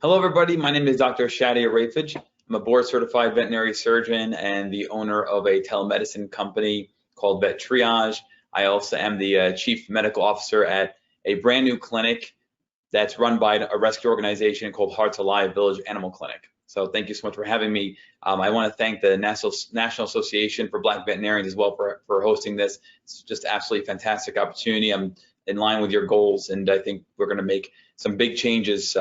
Hello, everybody. My name is Dr. Shadi Ireifej. I'm a board-certified veterinary surgeon and the owner of a telemedicine company called VetTriage. I also am the chief medical officer at a brand new clinic that's run by a rescue organization called Hearts Alive Village Animal Clinic. So thank you so much for having me. I want to thank the National Association for Black Veterinarians as well for hosting this. It's just absolutely fantastic opportunity. I'm in line with your goals, and I think we're going to make some big changes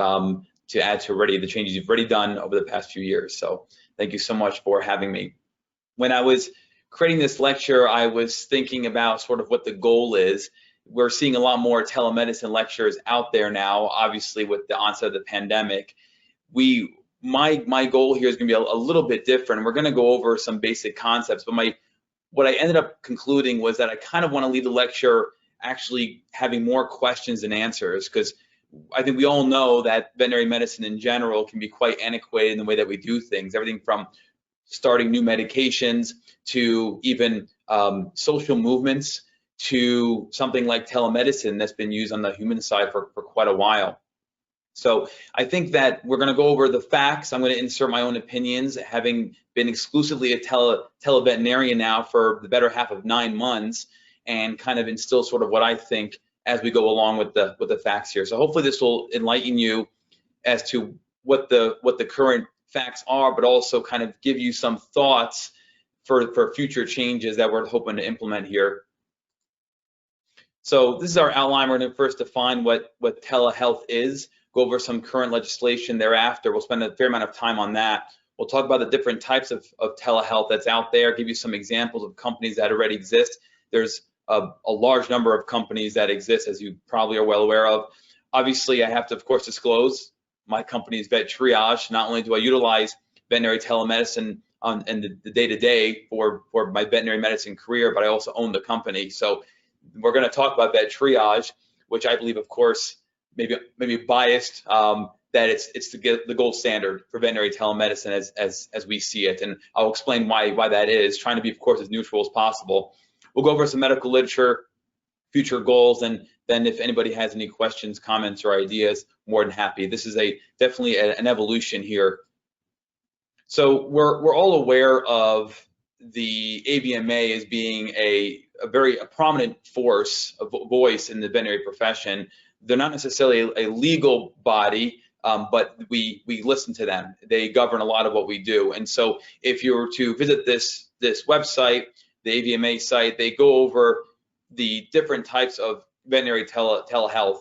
to add to the changes you've already done over the past few years. So thank you so much for having me. When I was creating this lecture, I was thinking about sort of what the goal is. We're seeing a lot more telemedicine lectures out there now, obviously with the onset of the pandemic. My goal here is going to be a little bit different. We're going to go over some basic concepts, but what I ended up concluding was that I kind of want to leave the lecture actually having more questions than answers, because I think we all know that veterinary medicine in general can be quite antiquated in the way that we do things, everything from starting new medications to even social movements to something like telemedicine that's been used on the human side for quite a while. So I think that we're going to go over the facts. I'm going to insert my own opinions, having been exclusively a televeterinarian now for the better half of 9 months, and kind of instill sort of what I think as we go along with the facts here. So hopefully this will enlighten you as to what the current facts are, but also kind of give you some thoughts for future changes that we're hoping to implement here. So this is our outline. We're going to first define what telehealth is, go over some current legislation thereafter. We'll spend a fair amount of time on that. We'll talk about the different types of telehealth that's out there, give you some examples of companies that already exist. There's a large number of companies that exist, as you probably are well aware of. Obviously, I have to, of course, disclose my company is VetTriage. Not only do I utilize veterinary telemedicine in the day-to-day for my veterinary medicine career, but I also own the company. So we're going to talk about VetTriage, which I believe, of course, maybe biased, that it's the gold standard for veterinary telemedicine as we see it, and I'll explain why that is. Trying to be, of course, as neutral as possible. We'll go over some medical literature, future goals, and then if anybody has any questions, comments, or ideas, more than happy. This is definitely an evolution here. So we're all aware of the AVMA as being a very prominent force, a voice in the veterinary profession. They're not necessarily a legal body, but we listen to them. They govern a lot of what we do. And so if you were to visit this website, the AVMA site, they go over the different types of veterinary telehealth.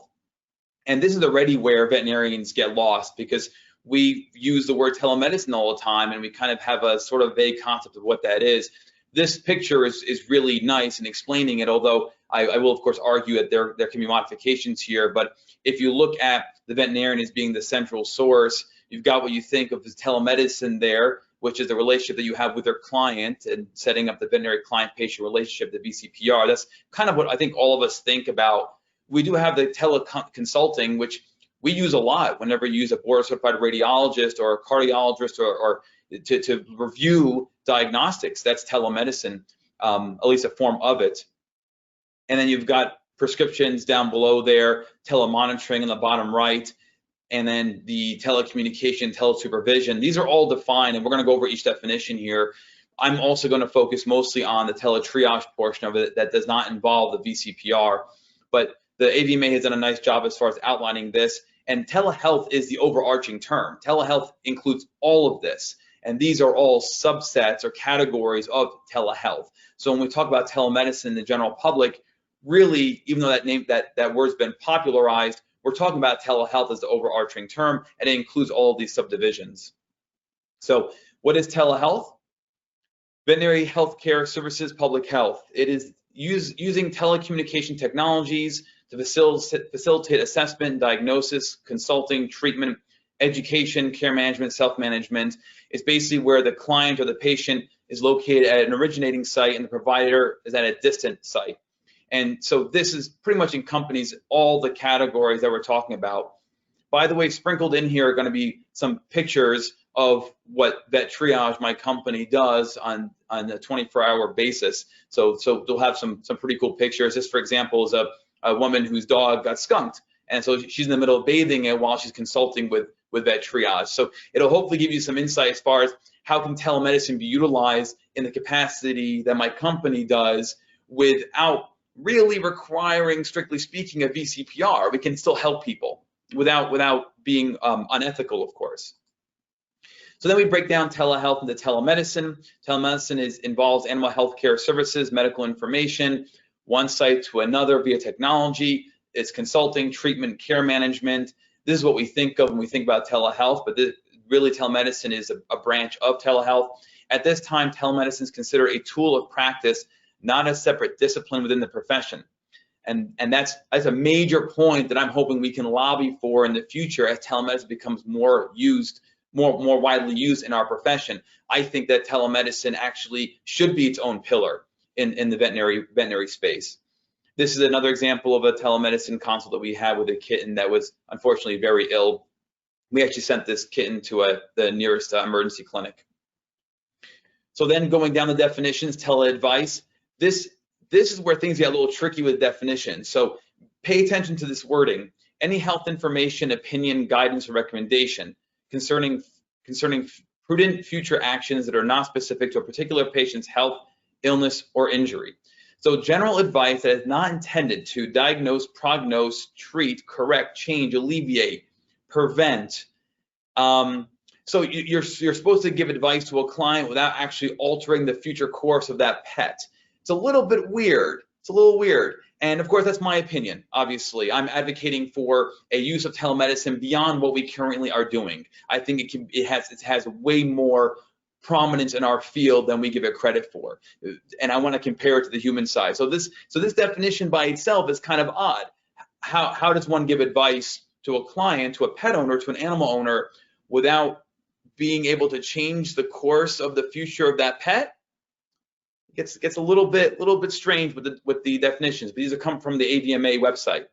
And this is already where veterinarians get lost, because we use the word telemedicine all the time and we kind of have a sort of vague concept of what that is. This picture is really nice in explaining it, although I will, of course, argue that there can be modifications here. But if you look at the veterinarian as being the central source, you've got what you think of as telemedicine there, which is the relationship that you have with your client and setting up the veterinary client-patient relationship, the VCPR. That's kind of what I think all of us think about. We do have the teleconsulting, which we use a lot whenever you use a board-certified radiologist or a cardiologist or to review diagnostics. That's telemedicine, at least a form of it. And then you've got prescriptions down below there, telemonitoring in the bottom right, and then the telecommunication, telesupervision. These are all defined, and we're going to go over each definition here. I'm also going to focus mostly on the teletriage portion of it that does not involve the VCPR, but the AVMA has done a nice job as far as outlining this, and telehealth is the overarching term. Telehealth includes all of this, and these are all subsets or categories of telehealth. So when we talk about telemedicine in the general public, really, even though that word's been popularized, we're talking about telehealth as the overarching term, and it includes all of these subdivisions. So what is telehealth? Veterinary healthcare services, public health. It is using telecommunication technologies to facilitate assessment, diagnosis, consulting, treatment, education, care management, self-management. It's basically where the client or the patient is located at an originating site and the provider is at a distant site. And so this is pretty much encompasses all the categories that we're talking about. By the way, sprinkled in here are going to be some pictures of what VetTriage, my company, does on a 24-hour basis. So they'll have some pretty cool pictures. This, for example, is a woman whose dog got skunked, And so she's in the middle of bathing it while she's consulting with VetTriage. So it'll hopefully give you some insight as far as how can telemedicine be utilized in the capacity that my company does without really requiring, strictly speaking, a VCPR. We can still help people without being unethical, of course. So then we break down telehealth into telemedicine. Telemedicine involves animal health care services, medical information, one site to another via technology. It's consulting, treatment, care management. This is what we think of when we think about telehealth, but really telemedicine is a branch of telehealth. At this time, telemedicine is considered a tool of practice, not a separate discipline within the profession. And that's a major point that I'm hoping we can lobby for in the future as telemedicine becomes more widely used in our profession. I think that telemedicine actually should be its own pillar in the veterinary space. This is another example of a telemedicine consult that we had with a kitten that was unfortunately very ill. We actually sent this kitten to the nearest emergency clinic. So then going down the definitions, teleadvice. This is where things get a little tricky with definitions. So pay attention to this wording. Any health information, opinion, guidance, or recommendation concerning prudent future actions that are not specific to a particular patient's health, illness, or injury. So general advice that is not intended to diagnose, prognose, treat, correct, change, alleviate, prevent. So you're supposed to give advice to a client without actually altering the future course of that pet. It's a little bit weird. It's a little weird. And of course, that's my opinion, obviously. I'm advocating for a use of telemedicine beyond what we currently are doing. I think it has way more prominence in our field than we give it credit for. And I want to compare it to the human side. So this definition by itself is kind of odd. How does one give advice to a client, to a pet owner, to an animal owner without being able to change the course of the future of that pet? It gets a little bit strange with the definitions, but these are come from the AVMA website.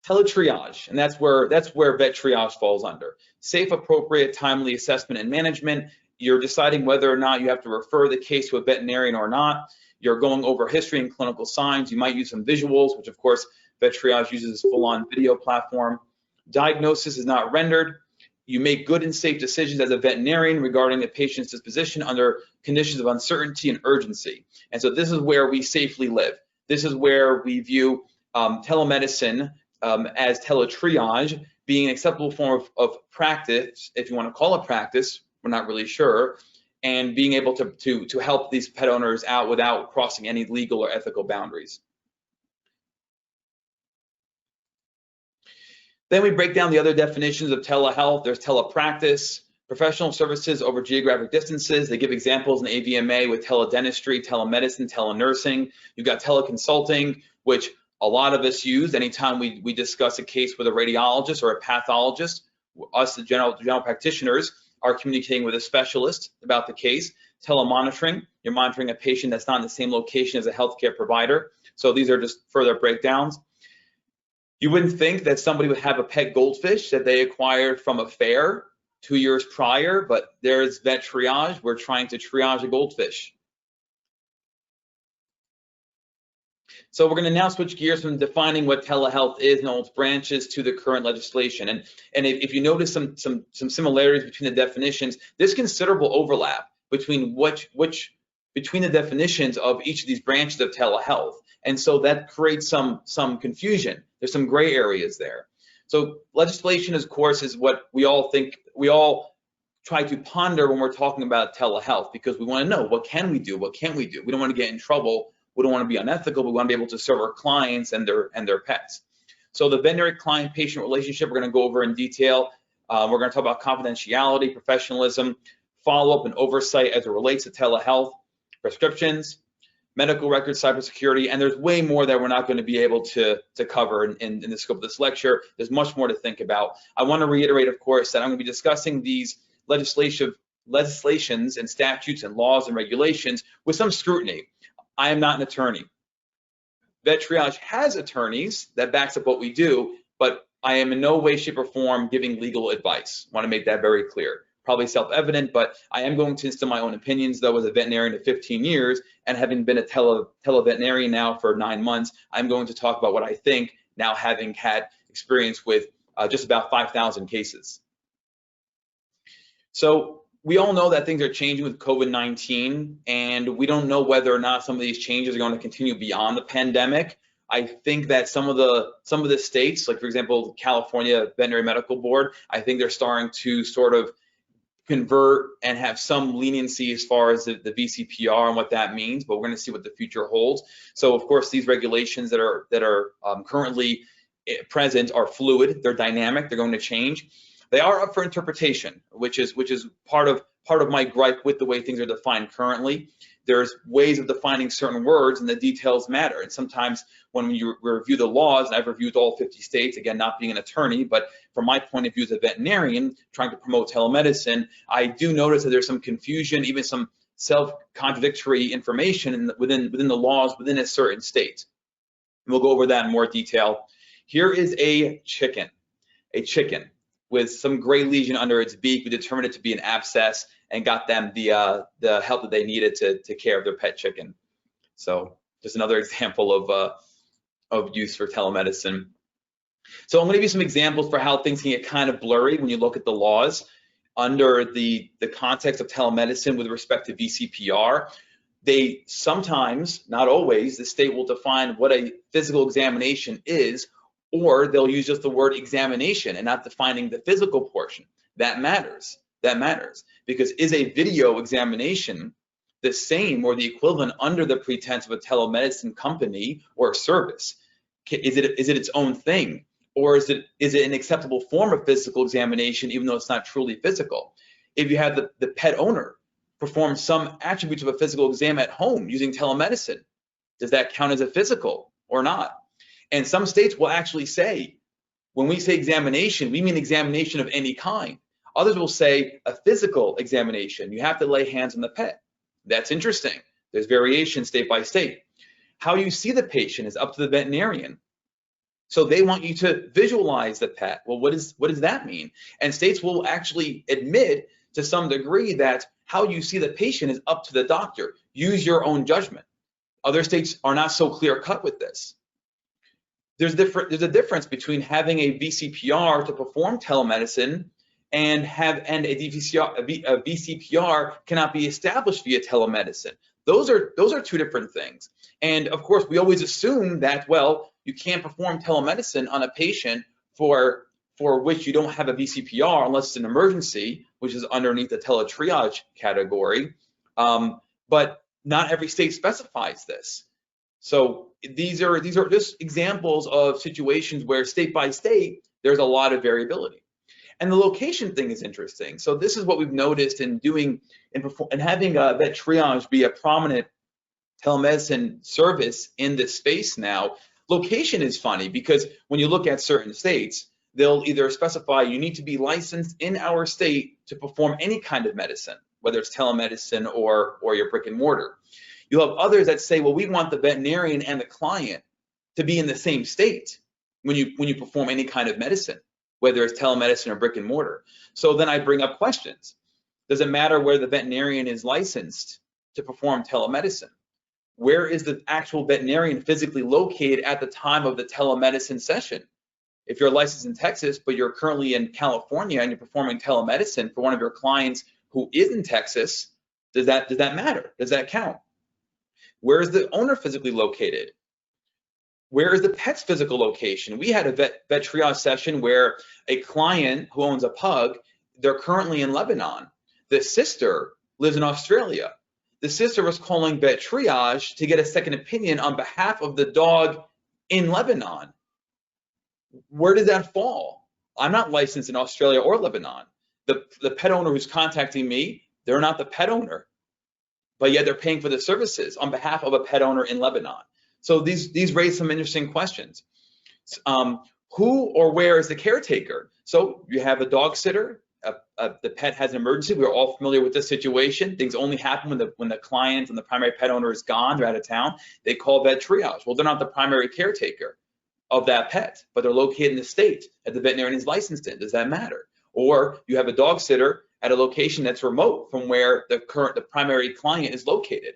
Teletriage, and that's where VetTriage falls under. Safe, appropriate, timely assessment and management. You're deciding whether or not you have to refer the case to a veterinarian or not. You're going over history and clinical signs. You might use some visuals, which of course VetTriage uses a full-on video platform. Diagnosis is not rendered. You make good and safe decisions as a veterinarian regarding the patient's disposition under conditions of uncertainty and urgency. And so this is where we safely live. This is where we view telemedicine as teletriage being an acceptable form of practice, if you want to call it practice, we're not really sure, and being able to help these pet owners out without crossing any legal or ethical boundaries. Then we break down the other definitions of telehealth. There's telepractice, professional services over geographic distances. They give examples in AVMA with teledentistry, telemedicine, telenursing. You've got teleconsulting, which a lot of us use anytime we discuss a case with a radiologist or a pathologist. Us, the general practitioners, are communicating with a specialist about the case. Telemonitoring, you're monitoring a patient that's not in the same location as a healthcare provider. So these are just further breakdowns. You wouldn't think that somebody would have a pet goldfish that they acquired from a fair 2 years prior, but there's VetTriage. We're trying to triage a goldfish. So we're going to now switch gears from defining what telehealth is and all its branches to the current legislation. And if you notice some similarities between the definitions, there's considerable overlap between between the definitions of each of these branches of telehealth. And so that creates some confusion. There's some gray areas there. So legislation, of course, is what we all try to ponder when we're talking about telehealth, because we want to know, what can we do? What can't we do? We don't want to get in trouble. We don't want to be unethical. We want to be able to serve our clients and their pets. So the veterinary client-patient relationship, we're going to go over in detail. We're going to talk about confidentiality, professionalism, follow-up and oversight as it relates to telehealth, prescriptions, medical records, cybersecurity, and there's way more that we're not going to be able to cover in the scope of this lecture. There's much more to think about. I want to reiterate, of course, that I'm going to be discussing these legislations and statutes and laws and regulations with some scrutiny. I am not an attorney. VetTriage has attorneys that backs up what we do, but I am in no way, shape, or form giving legal advice. I want to make that very clear. Probably self-evident, but I am going to instill my own opinions, though, as a veterinarian of 15 years and having been a televeterinarian now for 9 months. I'm going to talk about what I think now having had experience with just about 5,000 cases. So we all know that things are changing with COVID-19, and we don't know whether or not some of these changes are going to continue beyond the pandemic. I think that some of the states, like for example, California Veterinary Medical Board, I think they're starting to sort of convert and have some leniency as far as the VCPR and what that means, but we're going to see what the future holds. So of course, these regulations that are currently present are fluid, they're dynamic, they're going to change. They are up for interpretation, which is part of my gripe with the way things are defined currently. There's ways of defining certain words and the details matter. And sometimes when you review the laws, and I've reviewed all 50 states, again, not being an attorney, but from my point of view as a veterinarian trying to promote telemedicine, I do notice that there's some confusion, even some self-contradictory information within the laws within a certain state. And we'll go over that in more detail. Here is a chicken with some gray lesion under its beak. We determined it to be an abscess and got them the help that they needed to take care of their pet chicken. So just another example of use for telemedicine. So I'm going to give you some examples for how things can get kind of blurry when you look at the laws under the context of telemedicine with respect to VCPR. They sometimes, not always, the state will define what a physical examination is, or they'll use just the word examination and not defining the physical portion. That matters. That matters, because is a video examination the same or the equivalent under the pretense of a telemedicine company or service? Is it its own thing, or is it an acceptable form of physical examination even though it's not truly physical? If you have the pet owner perform some attributes of a physical exam at home using telemedicine, does that count as a physical or not? And some states will actually say, when we say examination, we mean examination of any kind. Others will say a physical examination. You have to lay hands on the pet. That's interesting. There's variation state by state. How you see the patient is up to the veterinarian. So they want you to visualize the pet. Well, what does that mean? And states will actually admit to some degree that how you see the patient is up to the doctor. Use your own judgment. Other states are not so clear-cut with this. There's a difference between having a VCPR to perform telemedicine and a VCPR cannot be established via telemedicine. Those are two different things. And of course, we always assume that, well, you can't perform telemedicine on a patient for which you don't have a VCPR unless it's an emergency, which is underneath the Teletriage category. But not every state specifies this. So these are just examples of situations where state by state, there's a lot of variability. And the location thing is interesting. So this is what we've noticed in having VetTriage be a prominent telemedicine service in this space now. Location is funny because when you look at certain states, they'll either specify you need to be licensed in our state to perform any kind of medicine, whether it's telemedicine or your brick and mortar. You'll have others that say, well, we want the veterinarian and the client to be in the same state when you perform any kind of medicine, whether it's telemedicine or brick and mortar. So then I bring up questions. Does it matter where the veterinarian is licensed to perform telemedicine? Where is the actual veterinarian physically located at the time of the telemedicine session? If you're licensed in Texas, but you're currently in California and you're performing telemedicine for one of your clients who is in Texas, does that matter? Does that count? Where is the owner physically located? Where is the pet's physical location? We had a VetTriage session where a client who owns a pug, they're currently in Lebanon. The sister lives in Australia. The sister was calling VetTriage to get a second opinion on behalf of the dog in Lebanon. Where did that fall? I'm not licensed in Australia or Lebanon. The pet owner who's contacting me, they're not the pet owner, but yet they're paying for the services on behalf of a pet owner in Lebanon. So these raise some interesting questions. Who or where is the caretaker? So you have a dog sitter, the pet has an emergency. We're all familiar with this situation. Things only happen when the client and the primary pet owner is gone, they're out of town. They call VetTriage. Well, they're not the primary caretaker of that pet, but they're located in the state that the veterinarian is licensed in. Does that matter? Or you have a dog sitter at a location that's remote from where the primary client is located.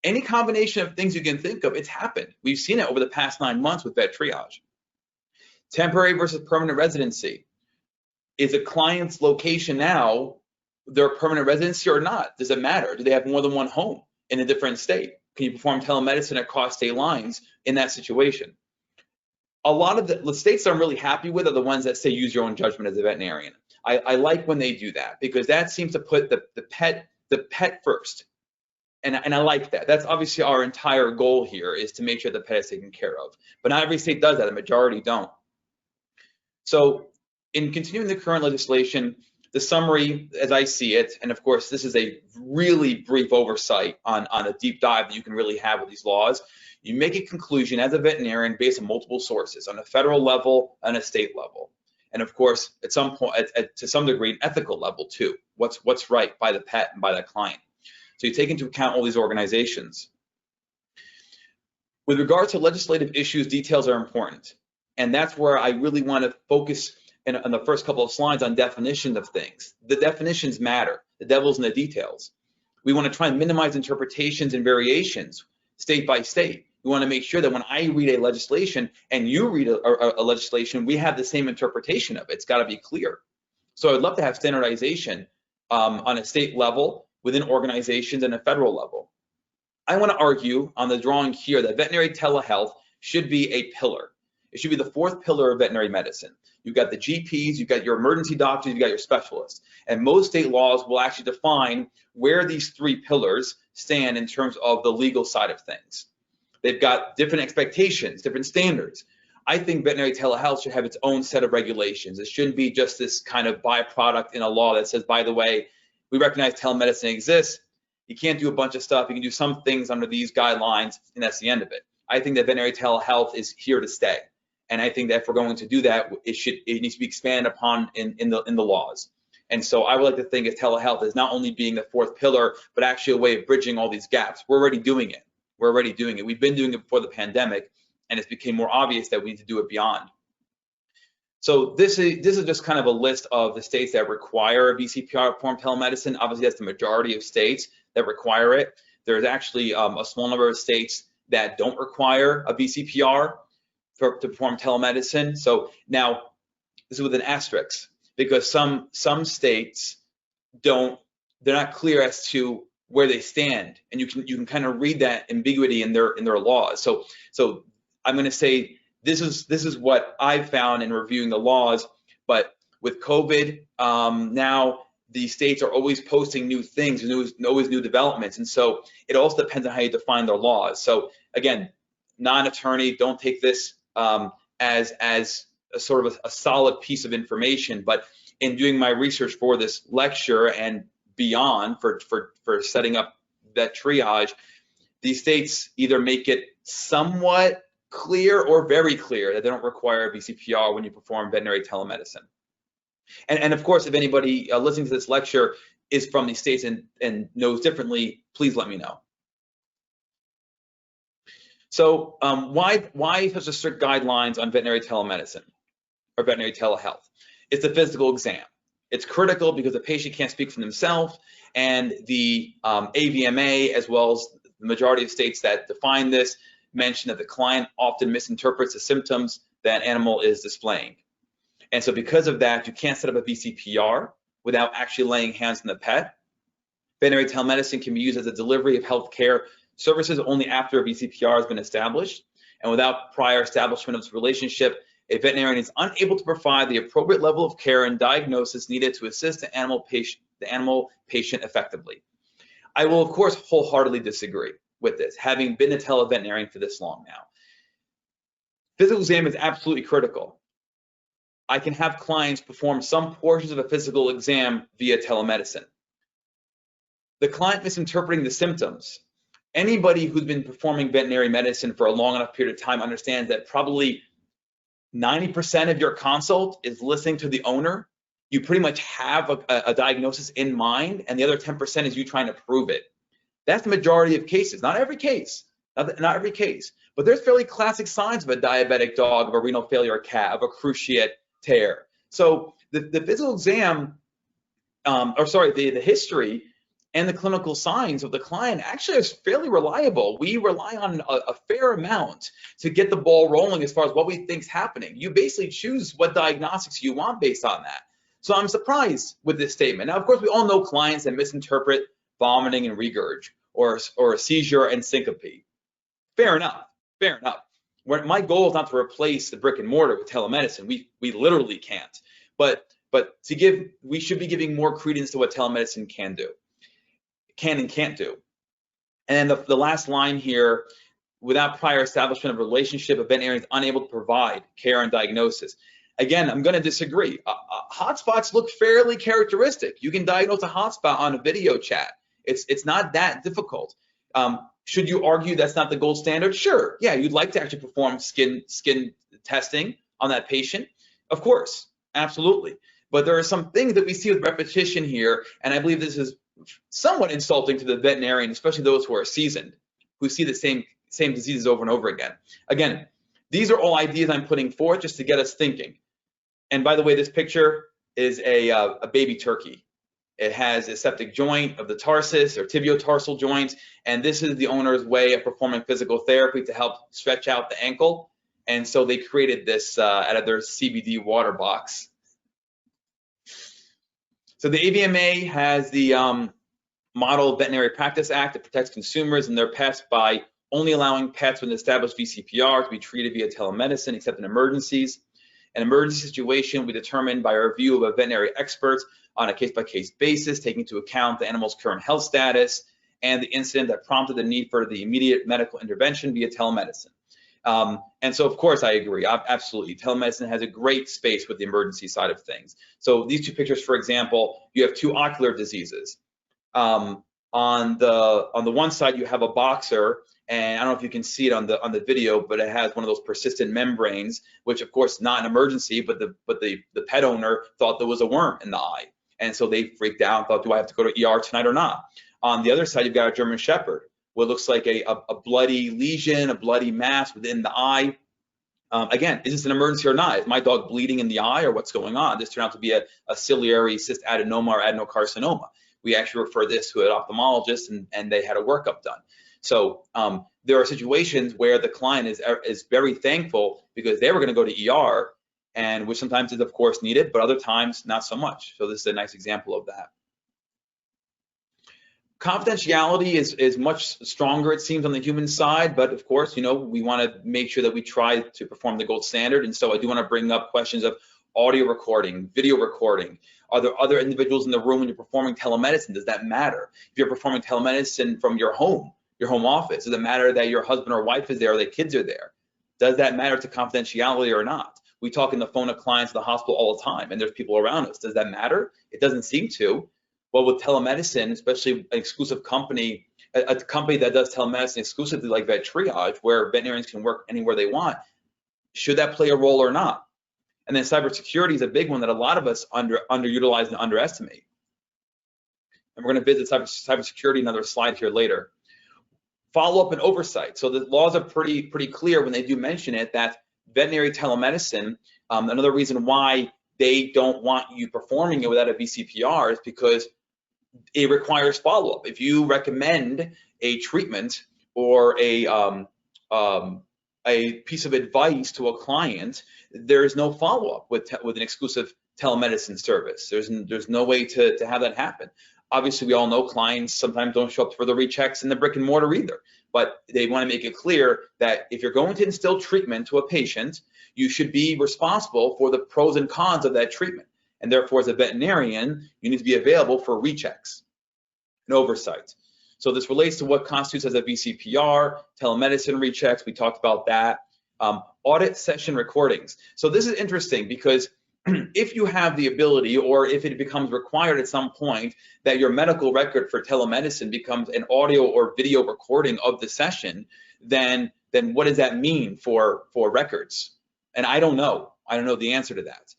Any combination of things you can think of, it's happened. We've seen it over the past 9 months with VetTriage. Temporary versus permanent residency. Is a client's location now their permanent residency or not? Does it matter? Do they have more than one home in a different state? Can you perform telemedicine across state lines in that situation? A lot of the states that I'm really happy with are the ones that say use your own judgment as a veterinarian. I like when they do that, because that seems to put the pet first. And I like that. That's obviously our entire goal here, is to make sure the pet is taken care of. But not every state does that. The majority don't. So in continuing the current legislation, the summary, as I see it, and of course, this is a really brief oversight on a deep dive that you can really have with these laws. You make a conclusion as a veterinarian based on multiple sources, on a federal level and a state level. And of course, at some point, to some degree, an ethical level too. What's right by the pet and by the client. So you take into account all these organizations. With regard to legislative issues, details are important. And that's where I really want to focus on the first couple of slides on definition of things. The definitions matter. The devil's in the details. We want to try and minimize interpretations and variations state by state. We want to make sure that when I read a legislation and you read a legislation, we have the same interpretation of it. It's got to be clear. So I'd love to have standardization on a state level, within organizations, and a federal level. I want to argue on the drawing here that veterinary telehealth should be a pillar. It should be the fourth pillar of veterinary medicine. You've got the GPs, you've got your emergency doctors, you've got your specialists. And most state laws will actually define where these three pillars stand in terms of the legal side of things. They've got different expectations, different standards. I think veterinary telehealth should have its own set of regulations. It shouldn't be just this kind of byproduct in a law that says, by the way, we recognize telemedicine exists. You can't do a bunch of stuff. You can do some things under these guidelines, and that's the end of it. I think that veterinary telehealth is here to stay. And I think that if we're going to do that, it needs to be expanded upon in the laws. And so I would like to think of telehealth as not only being the fourth pillar, but actually a way of bridging all these gaps. We're already doing it. We're already doing it. We've been doing it before the pandemic, and it's became more obvious that we need to do it beyond. So this is just kind of a list of the states that require a BCPR form telemedicine. Obviously, that's the majority of states that require it. There's actually a small number of states that don't require a BCPR to perform telemedicine. So now this is with an asterisk, because some states they're not clear as to where they stand, and you can kind of read that ambiguity in their laws. So I'm going to say this is what I've found in reviewing the laws. But with COVID, now the states are always posting new things, always new developments, and so it also depends on how you define their laws. So again, non-attorney, don't take this as a sort of a solid piece of information. But in doing my research for this lecture and beyond for setting up that triage, these states either make it somewhat clear or very clear that they don't require a BCPR when you perform veterinary telemedicine. And of course, if anybody listening to this lecture is from these states and knows differently, please let me know. So why such a strict guidelines on veterinary telemedicine or veterinary telehealth? It's a physical exam. It's critical because the patient can't speak for themselves, and the AVMA, as well as the majority of states that define this, mention that the client often misinterprets the symptoms that animal is displaying. And so because of that, you can't set up a VCPR without actually laying hands on the pet. Veterinary telemedicine can be used as a delivery of healthcare services only after a VCPR has been established, and without prior establishment of this relationship, a veterinarian is unable to provide the appropriate level of care and diagnosis needed to assist the animal patient effectively. I will, of course, wholeheartedly disagree with this, having been a televeterinarian for this long now. Physical exam is absolutely critical. I can have clients perform some portions of a physical exam via telemedicine. The client misinterpreting the symptoms. Anybody who's been performing veterinary medicine for a long enough period of time understands that probably 90% of your consult is listening to the owner. You pretty much have a diagnosis in mind, and the other 10% is you trying to prove it. That's the majority of cases, not every case, not every case, but there's fairly classic signs of a diabetic dog, of a renal failure cat, of a cruciate tear. So the physical exam, the history and the clinical signs of the client actually is fairly reliable. We rely on a fair amount to get the ball rolling as far as what we think is happening. You basically choose what diagnostics you want based on that. So I'm surprised with this statement. Now, of course, we all know clients that misinterpret vomiting and regurg, or a seizure and syncope. Fair enough, fair enough. My goal is not to replace the brick and mortar with telemedicine. We literally can't. But we should be giving more credence to what telemedicine can and can't do. And the last line here, without prior establishment of relationship, a veterinarian is unable to provide care and diagnosis. Again, I'm going to disagree. Hotspots look fairly characteristic. You can diagnose a hotspot on a video chat. It's not that difficult. Should you argue that's not the gold standard? Sure. Yeah, you'd like to actually perform skin testing on that patient. Of course, absolutely. But there are some things that we see with repetition here, and I believe this is somewhat insulting to the veterinarian, especially those who are seasoned, who see the same diseases over and over again. Again, these are all ideas I'm putting forth just to get us thinking. And by the way, this picture is a baby turkey. It has a septic joint of the tarsus or tibiotarsal joint, and this is the owner's way of performing physical therapy to help stretch out the ankle. And so they created this out of their CBD water box. So the AVMA has the Model Veterinary Practice Act that protects consumers and their pets by only allowing pets with an established VCPR to be treated via telemedicine, except in emergencies. An emergency situation will be determined by a review of a veterinary expert on a case-by-case basis, taking into account the animal's current health status and the incident that prompted the need for the immediate medical intervention via telemedicine. And so, of course, I agree. Absolutely. Telemedicine has a great space with the emergency side of things. So these two pictures, for example, you have two ocular diseases. On the one side, you have a boxer, and I don't know if you can see it on the video, but it has one of those persistent membranes, which, of course, not an emergency, but the pet owner thought there was a worm in the eye, and so they freaked out and thought, do I have to go to ER tonight or not? On the other side, you've got a German Shepherd, what looks like a bloody lesion, a bloody mass within the eye. Again, is this an emergency or not? Is my dog bleeding in the eye, or what's going on? This turned out to be a ciliary cyst adenoma or adenocarcinoma. We actually refer this to an ophthalmologist, and they had a workup done. So there are situations where the client is very thankful because they were going to go to ER, and which sometimes is, of course, needed, but other times not so much. So this is a nice example of that. Confidentiality is much stronger, it seems, on the human side, but of course, we want to make sure that we try to perform the gold standard. And so I do want to bring up questions of audio recording, video recording. Are there other individuals in the room when you're performing telemedicine? Does that matter? If you're performing telemedicine from your home office, does it matter that your husband or wife is there or the kids are there? Does that matter to confidentiality or not? We talk on the phone to clients at the hospital all the time, and there's people around us. Does that matter? It doesn't seem to. Well, with telemedicine, especially an exclusive company, a company that does telemedicine exclusively like VetTriage, where veterinarians can work anywhere they want, should that play a role or not? And then cybersecurity is a big one that a lot of us underutilize and underestimate. And we're going to visit cybersecurity, another slide here later. Follow-up and oversight. So the laws are pretty clear when they do mention it, that veterinary telemedicine, another reason why they don't want you performing it without a VCPR is because it requires follow-up. If you recommend a treatment or a piece of advice to a client, there is no follow-up with an exclusive telemedicine service. There's no way to have that happen. Obviously, we all know clients sometimes don't show up for the rechecks in the brick and mortar either, but they want to make it clear that if you're going to instill treatment to a patient, you should be responsible for the pros and cons of that treatment. And therefore, as a veterinarian, you need to be available for rechecks and oversight. So this relates to what constitutes as a VCPR, telemedicine rechecks, we talked about that. Audit session recordings. So this is interesting because if you have the ability, or if it becomes required at some point that your medical record for telemedicine becomes an audio or video recording of the session, then what does that mean for records? And I don't know. I don't know the answer to that.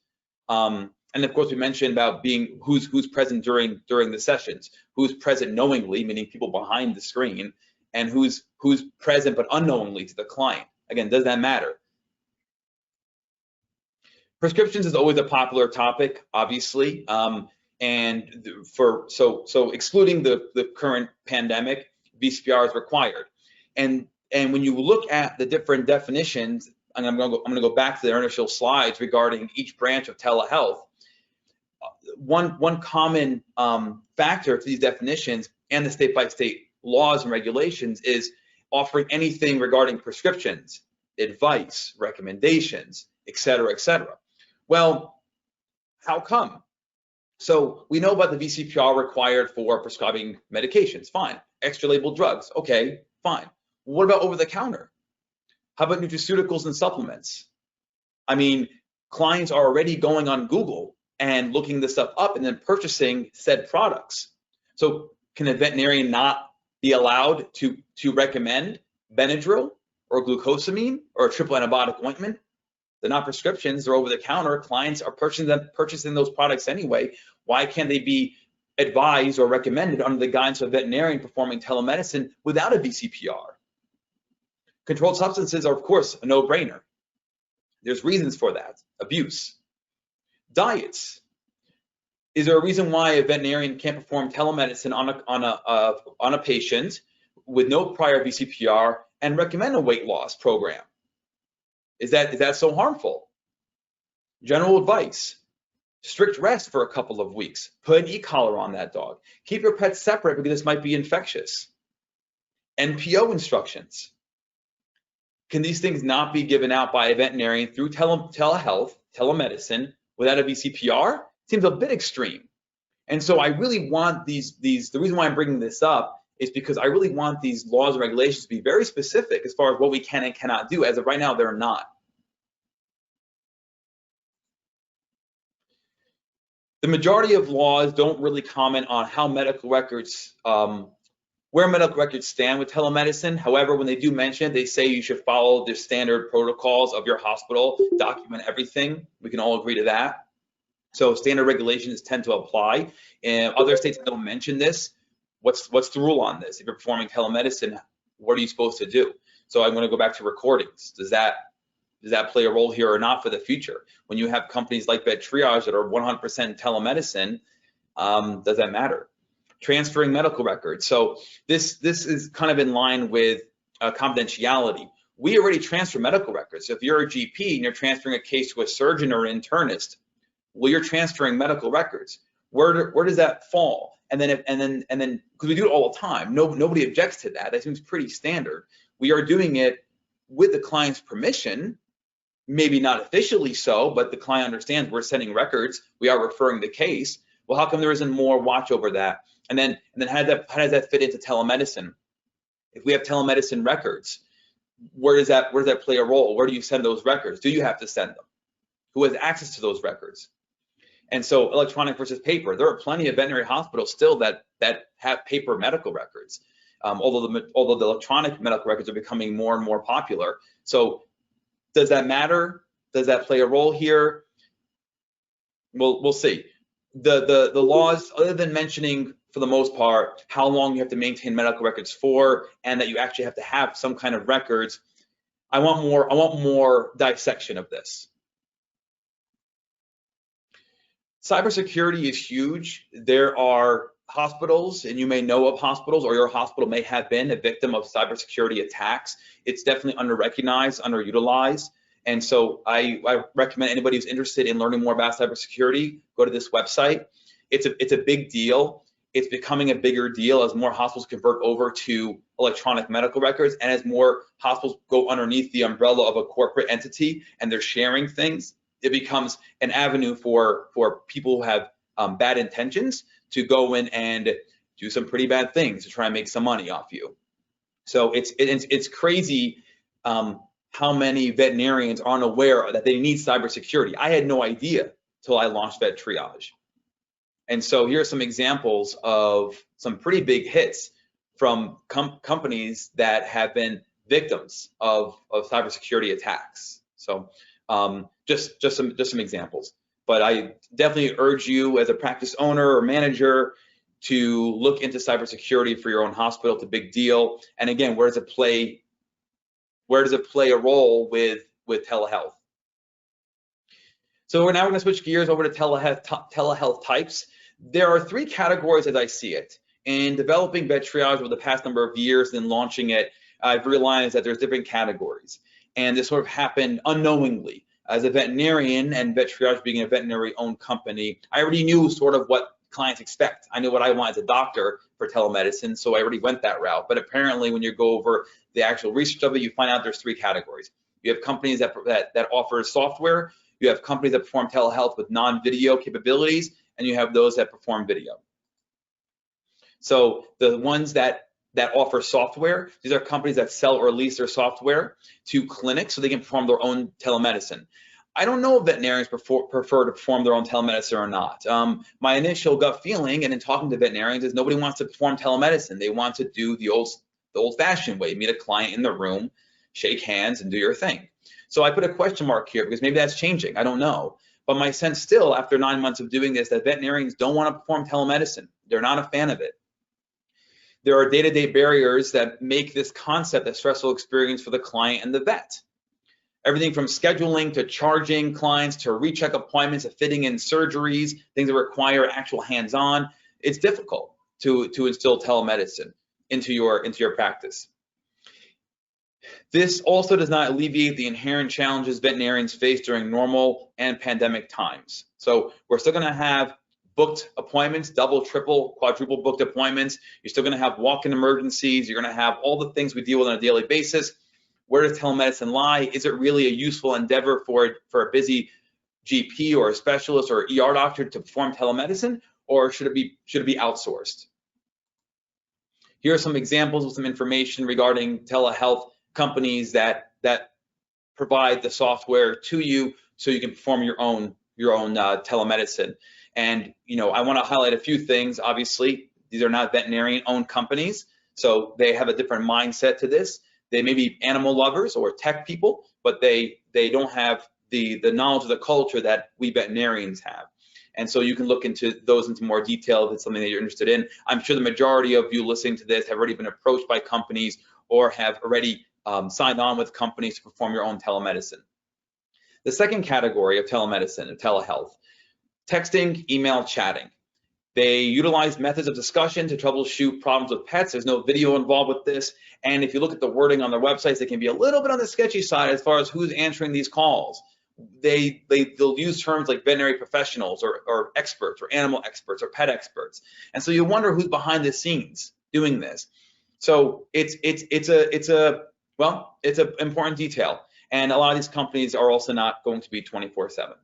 And of course, we mentioned about being who's present during the sessions, who's present knowingly, meaning people behind the screen, and who's present but unknowingly to the client. Again, does that matter? Prescriptions is always a popular topic, obviously. And so excluding the current pandemic, VCPR is required. And when you look at the different definitions, and I'm gonna go back to the initial slides regarding each branch of telehealth. One common factor to these definitions and the state-by-state laws and regulations is offering anything regarding prescriptions, advice, recommendations, et cetera, et cetera. Well, how come? So we know about the VCPR required for prescribing medications, fine. Extra labeled drugs, okay, fine. What about over the counter? How about nutraceuticals and supplements? I mean, clients are already going on Google and looking this stuff up and then purchasing said products. So can a veterinarian not be allowed to recommend Benadryl or glucosamine or a triple antibiotic ointment? They're not prescriptions, they're over the counter. Clients are purchasing those products anyway. Why can't they be advised or recommended under the guidance of a veterinarian performing telemedicine without a VCPR? Controlled substances are, of course, a no-brainer. There's reasons for that. Abuse. Diets. Is there a reason why a veterinarian can't perform telemedicine on a patient with no prior VCPR and recommend a weight loss program? Is that so harmful? General advice. Strict rest for a couple of weeks. Put an e-collar on that dog. Keep your pets separate because this might be infectious. NPO instructions. Can these things not be given out by a veterinarian through telehealth, telemedicine, without a VCPR? Seems a bit extreme. And so I really want the reason why I'm bringing this up is because I really want these laws and regulations to be very specific as far as what we can and cannot do. As of right now, they're not. The majority of laws don't really comment on how medical records, where medical records stand with telemedicine. However, when they do mention it, they say you should follow the standard protocols of your hospital, document everything. We can all agree to that. So standard regulations tend to apply. And other states don't mention this. What's the rule on this? If you're performing telemedicine, what are you supposed to do? So I'm going to go back to recordings. Does that play a role here or not for the future? When you have companies like VetTriage that are 100% telemedicine, does that matter? Transferring medical records. So this is kind of in line with confidentiality. We already transfer medical records. So if you're a GP and you're transferring a case to a surgeon or an internist, well, you're transferring medical records. Where does that fall? And then because we do it all the time, nobody objects to that. That seems pretty standard. We are doing it with the client's permission, maybe not officially so, but the client understands we're sending records. We are referring the case. Well, how come there isn't more watch over that? And then how does that fit into telemedicine? If we have telemedicine records, where does that play a role? Where do you send those records? Do you have to send them? Who has access to those records? And so electronic versus paper, there are plenty of veterinary hospitals still that have paper medical records, although the electronic medical records are becoming more and more popular. So does that matter? Does that play a role here? We'll see. The laws, other than mentioning for the most part how long you have to maintain medical records for, and that you actually have to have some kind of records, I want more dissection of this. Cybersecurity is huge. There are hospitals, and you may know of hospitals, or your hospital may have been a victim of cybersecurity attacks. It's definitely under-recognized, underutilized. And so I recommend anybody who's interested in learning more about cybersecurity, go to this website. It's a big deal. It's becoming a bigger deal as more hospitals convert over to electronic medical records, and as more hospitals go underneath the umbrella of a corporate entity and they're sharing things. It becomes an avenue for people who have bad intentions to go in and do some pretty bad things to try and make some money off you. So it's crazy how many veterinarians aren't aware that they need cybersecurity. I had no idea till I launched VetTriage. And so here are some examples of some pretty big hits from companies that have been victims of cybersecurity attacks. So just some examples. But I definitely urge you as a practice owner or manager to look into cybersecurity for your own hospital. It's a big deal. And again, where does it play a role with telehealth? So now we're going to switch gears over to telehealth types. There are three categories as I see it. In developing VetTriage over the past number of years and launching it, I've realized that there's different categories. And this sort of happened unknowingly. As a veterinarian, and VetTriage being a veterinary-owned company, I already knew sort of what clients expect. I knew what I want as a doctor for telemedicine, so I already went that route. But apparently, when you go over the actual research of it, you find out there's three categories. You have companies that offer software, you have companies that perform telehealth with non-video capabilities, and you have those that perform video. So the ones that offer software, these are companies that sell or lease their software to clinics so they can perform their own telemedicine. I don't know if veterinarians prefer to perform their own telemedicine or not. My initial gut feeling, and in talking to veterinarians, is nobody wants to perform telemedicine. They want to do the old-fashioned way, meet a client in the room, shake hands, and do your thing. So I put a question mark here because maybe that's changing. I don't know. But my sense still, after 9 months of doing this, that veterinarians don't want to perform telemedicine. They're not a fan of it. There are day-to-day barriers that make this concept a stressful experience for the client and the vet. Everything from scheduling to charging clients to recheck appointments to fitting in surgeries, things that require actual hands-on. It's difficult to instill telemedicine into your practice. This also does not alleviate the inherent challenges veterinarians face during normal and pandemic times. So we're still going to have booked appointments, double, triple, quadruple booked appointments. You're still going to have walk-in emergencies. You're going to have all the things we deal with on a daily basis. Where does telemedicine lie? Is it really a useful endeavor for a busy GP or a specialist or ER doctor to perform telemedicine, or should it be outsourced? Here are some examples with some information regarding telehealth companies that provide the software to you so you can perform your own telemedicine. And I want to highlight a few things. Obviously, these are not veterinarian-owned companies, so they have a different mindset to this. They may be animal lovers or tech people, but they don't have the knowledge of the culture that we veterinarians have. And so you can look into those into more detail if it's something that you're interested in. I'm sure the majority of you listening to this have already been approached by companies or have already signed on with companies to perform your own telemedicine. The second category of telemedicine, of telehealth, texting, email, chatting. They utilize methods of discussion to troubleshoot problems with pets. There's no video involved with this. And if you look at the wording on their websites, they can be a little bit on the sketchy side as far as who's answering these calls. They'll use terms like veterinary professionals or experts or animal experts or pet experts. And so you wonder who's behind the scenes doing this. So it's an important detail. And a lot of these companies are also not going to be 24/7.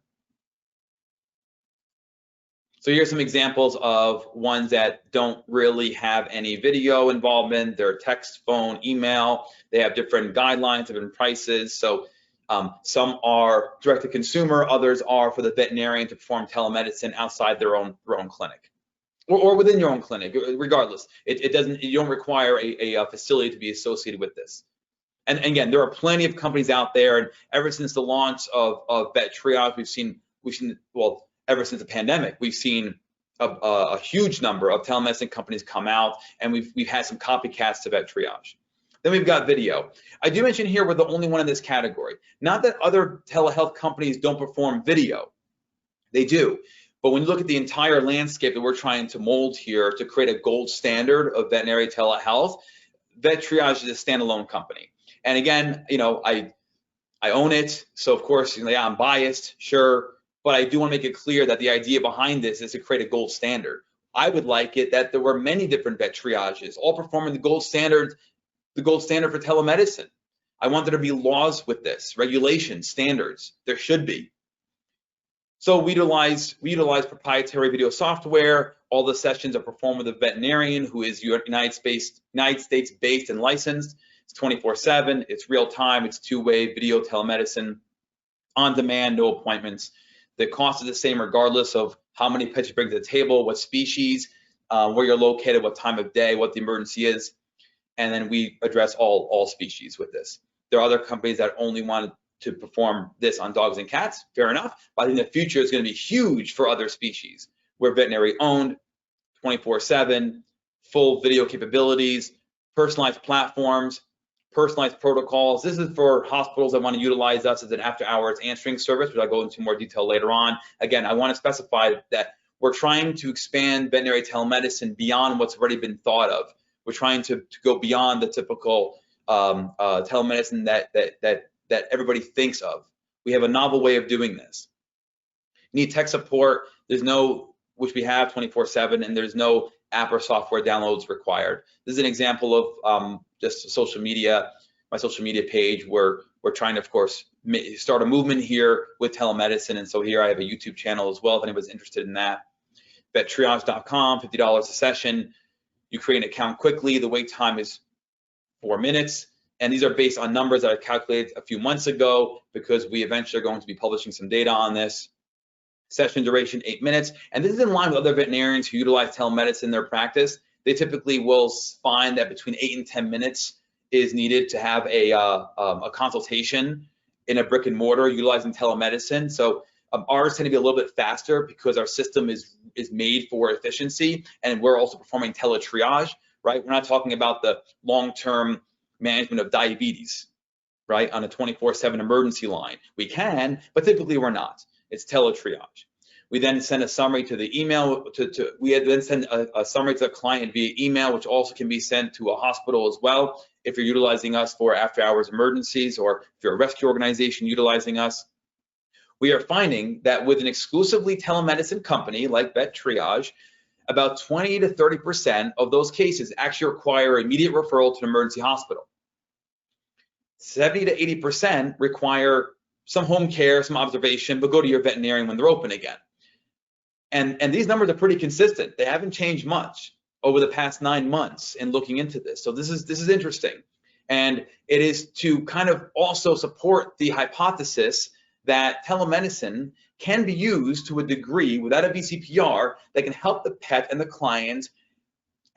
So here's some examples of ones that don't really have any video involvement. They're text, phone, email. They have different guidelines, different prices. So some are direct to consumer, others are for the veterinarian to perform telemedicine outside their own clinic, or within your own clinic. Regardless, you don't require a facility to be associated with this. And again, there are plenty of companies out there, and ever since the launch of VetTriage, we've seen ever since the pandemic, we've seen a huge number of telemedicine companies come out, and we've had some copycats to VetTriage. Then we've got video. I do mention here we're the only one in this category. Not that other telehealth companies don't perform video. They do. But when you look at the entire landscape that we're trying to mold here to create a gold standard of veterinary telehealth, VetTriage is a standalone company. And again, I own it. So of course, yeah, I'm biased, sure. But I do want to make it clear that the idea behind this is to create a gold standard. I would like it that there were many different VetTriages, all performing the gold standard for telemedicine. I want there to be laws with this, regulations, standards. There should be. So we utilize proprietary video software. All the sessions are performed with a veterinarian who is United States based and licensed. It's 24/7. It's real time. It's two-way video telemedicine, on demand, no appointments. The cost is the same regardless of how many pets you bring to the table, what species, where you're located, what time of day, what the emergency is. And then we address all species with this. There are other companies that only want to perform this on dogs and cats, fair enough. But I think the future is going to be huge for other species. We're veterinary owned, 24/7, full video capabilities, personalized platforms, personalized protocols. This is for hospitals that want to utilize us as an after-hours answering service, which I'll go into more detail later on. Again, I want to specify that we're trying to expand veterinary telemedicine beyond what's already been thought of. We're trying to go beyond the typical telemedicine that everybody thinks of. We have a novel way of doing this. You need tech support. There's no, which we have 24/7, and there's no app or software downloads required. This is an example of just social media, my social media page, where we're trying to, of course, start a movement here with telemedicine. And so here I have a YouTube channel as well, if anybody's interested in that. VetTriage.com, $50 a session. You create an account quickly. The wait time is 4 minutes. And these are based on numbers that I calculated a few months ago, because we eventually are going to be publishing some data on this. Session duration, 8 minutes. And this is in line with other veterinarians who utilize telemedicine in their practice. They typically will find that between 8 and 10 minutes is needed to have a consultation in a brick and mortar utilizing telemedicine. So ours tend to be a little bit faster because our system is made for efficiency, and we're also performing teletriage, right? We're not talking about the long-term management of diabetes, right, on a 24/7 emergency line. We can, but typically we're not. It's teletriage. We then send a summary to the email. We then send a summary to the client via email, which also can be sent to a hospital as well if you're utilizing us for after-hours emergencies, or if you're a rescue organization utilizing us. We are finding that with an exclusively telemedicine company like VetTriage, about 20 to 30% of those cases actually require immediate referral to an emergency hospital. 70 to 80% require some home care, some observation, but go to your veterinarian when they're open again. And these numbers are pretty consistent. They haven't changed much over the past 9 months in looking into this. So this is interesting. And it is to kind of also support the hypothesis that telemedicine can be used to a degree without a VCPR that can help the pet and the client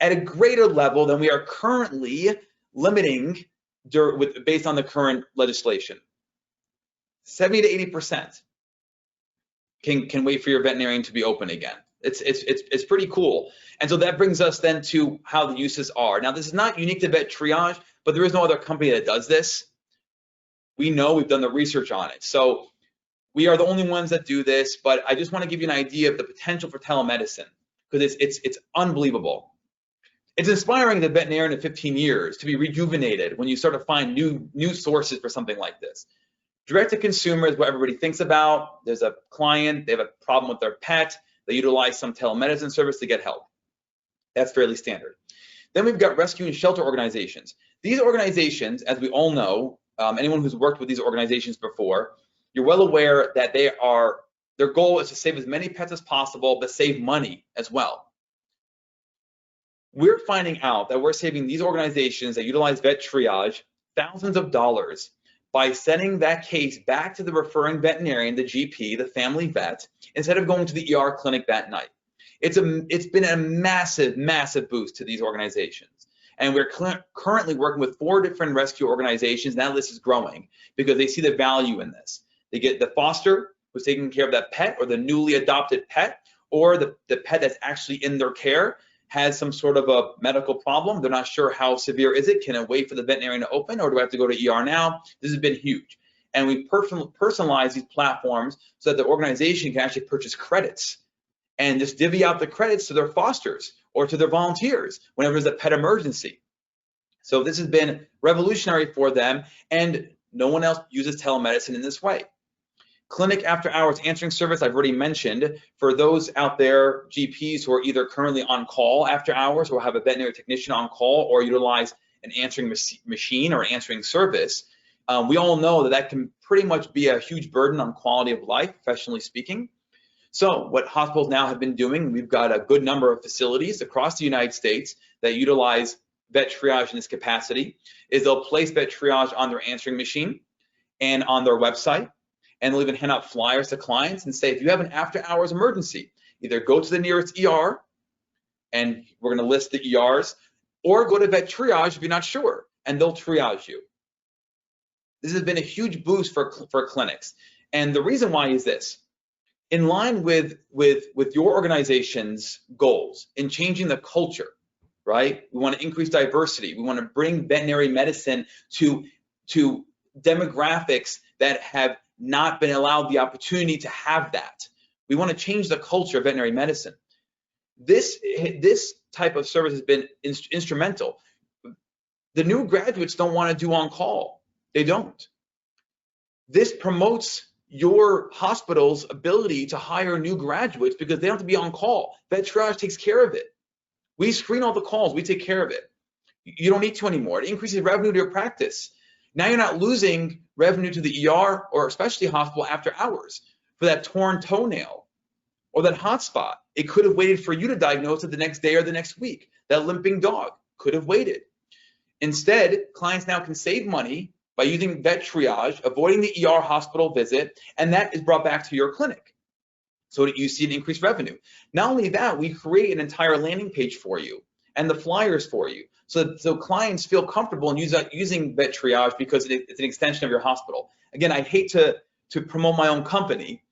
at a greater level than we are currently limiting based on the current legislation. 70 to 80% can wait for your veterinarian to be open again. It's pretty cool. And so that brings us then to how the uses are. Now, this is not unique to VetTriage, but there is no other company that does this. We know, we've done the research on it. So we are the only ones that do this, but I just want to give you an idea of the potential for telemedicine, because it's unbelievable. It's inspiring the veterinarian of 15 years to be rejuvenated when you start to find new sources for something like this. Direct to consumer is what everybody thinks about. There's a client, they have a problem with their pet, they utilize some telemedicine service to get help. That's fairly standard. Then we've got rescue and shelter organizations. These organizations, as we all know, anyone who's worked with these organizations before, you're well aware that their goal is to save as many pets as possible, but save money as well. We're finding out that we're saving these organizations that utilize VetTriage thousands of dollars by sending that case back to the referring veterinarian, the GP, the family vet, instead of going to the ER clinic that night. It's been a massive, massive boost to these organizations. And we're currently working with 4 different rescue organizations. That list is growing because they see the value in this. They get the foster who's taking care of that pet, or the newly adopted pet, or the pet that's actually in their care has some sort of a medical problem. They're not sure how severe is it. Can it wait for the veterinarian to open, or do I have to go to ER now? This has been huge. And we personalize these platforms so that the organization can actually purchase credits and just divvy out the credits to their fosters or to their volunteers whenever there's a pet emergency. So this has been revolutionary for them, and no one else uses telemedicine in this way. Clinic after hours answering service, I've already mentioned. For those out there, GPs who are either currently on call after hours or have a veterinary technician on call or utilize an answering machine or answering service, we all know that that can pretty much be a huge burden on quality of life, professionally speaking. So what hospitals now have been doing, we've got a good number of facilities across the United States that utilize VetTriage in this capacity, is they'll place VetTriage on their answering machine and on their website. And they'll even hand out flyers to clients and say, if you have an after-hours emergency, either go to the nearest ER, and we're going to list the ERs, or go to VetTriage if you're not sure, and they'll triage you. This has been a huge boost for clinics. And the reason why is this. In line with your organization's goals in changing the culture, right? We want to increase diversity. We want to bring veterinary medicine to demographics that have not been allowed the opportunity to have that. We want to change the culture of veterinary medicine. This type of service has been instrumental. The new graduates don't want to do on-call. They don't. This promotes your hospital's ability to hire new graduates because they don't have to be on call. VetTriage takes care of it. We screen all the calls. We take care of it. You don't need to anymore. It increases revenue to your practice. Now you're not losing revenue to the ER or specialty hospital after hours for that torn toenail or that hot spot. It could have waited for you to diagnose it the next day or the next week. That limping dog could have waited. Instead, clients now can save money by using VetTriage, avoiding the ER hospital visit, and that is brought back to your clinic. So that you see an increased revenue. Not only that, we create an entire landing page for you and the flyers for you. So clients feel comfortable in using VetTriage because it's an extension of your hospital. Again, I hate to promote my own company,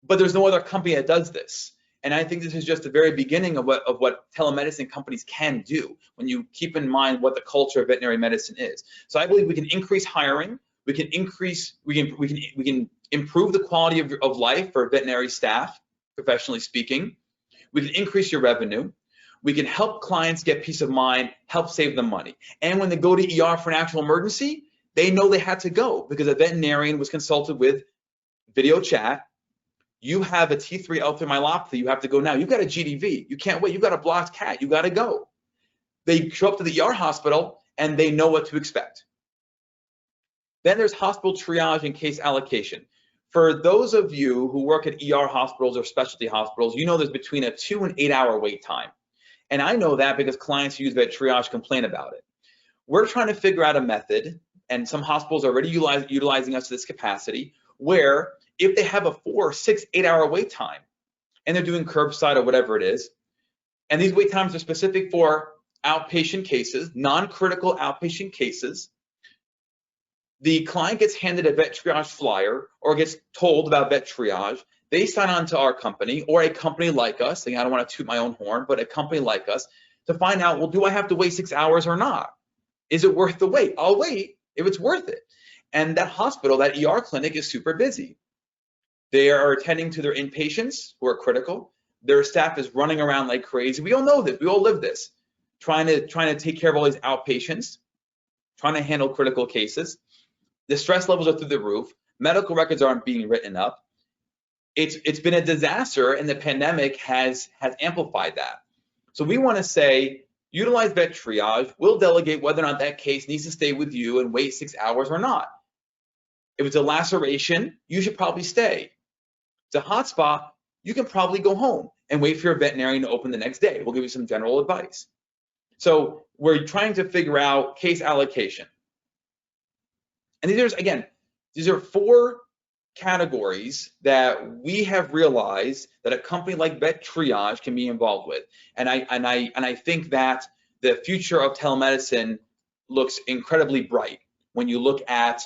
but there's no other company that does this. And I think this is just the very beginning of what telemedicine companies can do when you keep in mind what the culture of veterinary medicine is. So I believe we can increase hiring, we can improve the quality of life for veterinary staff, professionally speaking. We can increase your revenue. We can help clients get peace of mind, help save them money. And when they go to ER for an actual emergency, they know they had to go because a veterinarian was consulted with video chat. You have a T3 L3 myelopathy, you have to go now. You've got a GDV, you can't wait. You've got a blocked cat, you got to go. They show up to the ER hospital and they know what to expect. Then there's hospital triage and case allocation. For those of you who work at ER hospitals or specialty hospitals, you know there's between a 2 and 8 hour wait time. And I know that because clients who use VetTriage complain about it. We're trying to figure out a method, and some hospitals are already utilizing us to this capacity, where if they have a 4, 6, 8 hour wait time, and they're doing curbside or whatever it is, and these wait times are specific for outpatient cases, non-critical outpatient cases, the client gets handed a VetTriage flyer or gets told about VetTriage. They sign on to our company or a company like us. I don't want to toot my own horn, but a company like us to find out, well, do I have to wait 6 hours or not? Is it worth the wait? I'll wait if it's worth it. And that hospital, that ER clinic is super busy. They are attending to their inpatients who are critical. Their staff is running around like crazy. We all know this. We all live this. Trying to take care of all these outpatients, trying to handle critical cases. The stress levels are through the roof. Medical records aren't being written up. It's been a disaster, and the pandemic has amplified that. So we want to say, utilize VetTriage. We'll delegate whether or not that case needs to stay with you and wait 6 hours or not. If it's a laceration, you should probably stay. If it's a hot spot, you can probably go home and wait for your veterinarian to open the next day. We'll give you some general advice. So we're trying to figure out case allocation. And these are 4 categories that we have realized that a company like VetTriage can be involved with. And I think that the future of telemedicine looks incredibly bright when you look at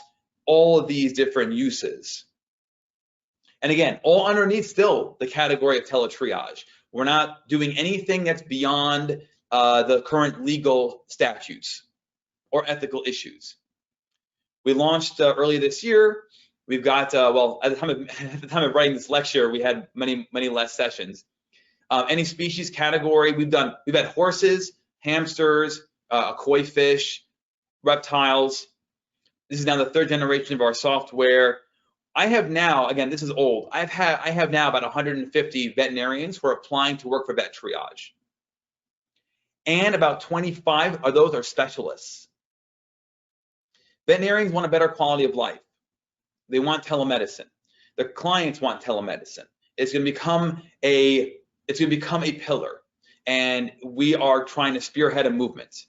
all of these different uses. And again, all underneath still the category of teletriage. We're not doing anything that's beyond the current legal statutes or ethical issues. We launched early this year. We've got, well, at the time of writing this lecture, we had many less sessions. Any species category, we've had horses, hamsters, koi fish, reptiles. This is now the 3rd generation of our software. I have now, again, this is old. I have now about 150 veterinarians who are applying to work for VetTriage. And about 25 of those are specialists. Veterinarians want a better quality of life. They want telemedicine. The clients want telemedicine. It's going to become a pillar, and we are trying to spearhead a movement.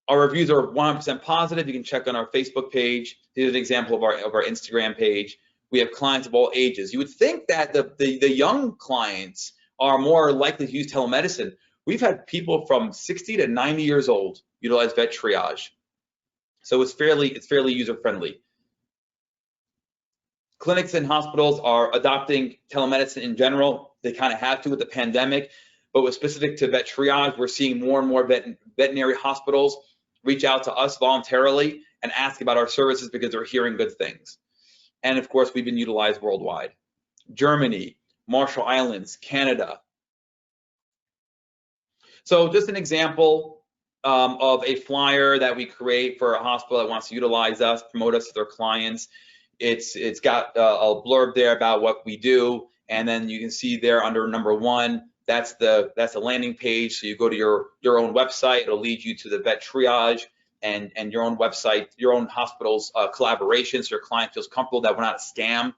Our reviews are 100% positive. You can check on our Facebook page. Here's an example of our Instagram page. We have clients of all ages. You would think that the young clients are more likely to use telemedicine. We've had people from 60 to 90 years old utilize VetTriage. So it's fairly user-friendly. Clinics and hospitals are adopting telemedicine in general. They kind of have to with the pandemic, but with specific to VetTriage, we're seeing more and more veterinary hospitals reach out to us voluntarily and ask about our services because they're hearing good things. And of course, we've been utilized worldwide. Germany, Marshall Islands, Canada. So just an example of a flyer that we create for a hospital that wants to utilize us, promote us to their clients. It's got a blurb there about what we do, and then you can see there under number 1, that's the landing page. So you go to your own website, it'll lead you to the VetTriage and your own website, your own hospital's collaboration, so your client feels comfortable that we're not a scam.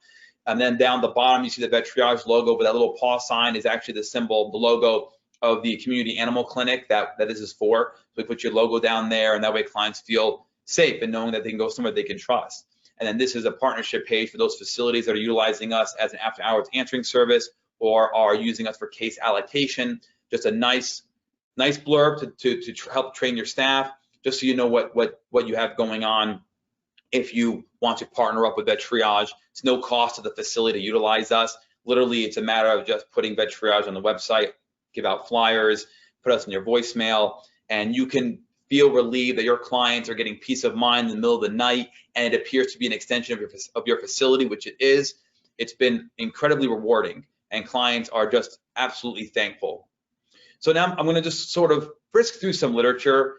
And then down the bottom, you see the VetTriage logo, but that little paw sign is actually the symbol, the logo of the community animal clinic that this is for. So we put your logo down there, and that way clients feel safe and knowing that they can go somewhere they can trust. And then this is a partnership page for those facilities that are utilizing us as an after-hours answering service or are using us for case allocation. Just a nice blurb to help train your staff, just so you know what you have going on. If you want to partner up with VetTriage, it's no cost to the facility to utilize us. Literally, it's a matter of just putting VetTriage on the website, give out flyers, put us in your voicemail, and you can feel relieved that your clients are getting peace of mind in the middle of the night, and it appears to be an extension of your facility, which it is. It's been incredibly rewarding, and clients are just absolutely thankful. So now I'm going to just sort of frisk through some literature.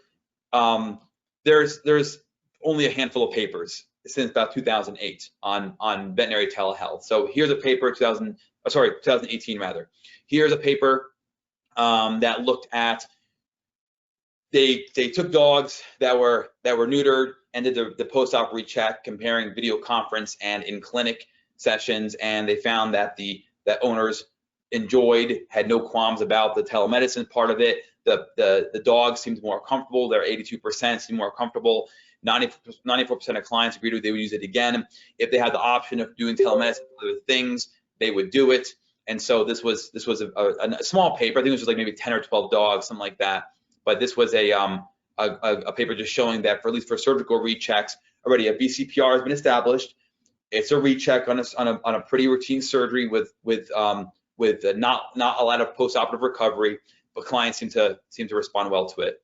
There's only a handful of papers since about 2008 on veterinary telehealth. So here's a paper, 2018 rather. Here's a paper that looked at, they took dogs that were neutered and did the post-op recheck, comparing video conference and in clinic sessions, and they found that that owners had no qualms about the telemedicine part of it. The dogs seemed more comfortable. Their 82% seemed more comfortable. 94% of clients agreed they would use it again. If they had the option of doing telemedicine for other things, they would do it. And so this was a small paper. I think it was just like maybe 10 or 12 dogs, something like that. But this was a paper just showing that, for at least for surgical rechecks, already a BCPR has been established. It's a recheck on a pretty routine surgery with not a lot of postoperative recovery, but clients seem to respond well to it.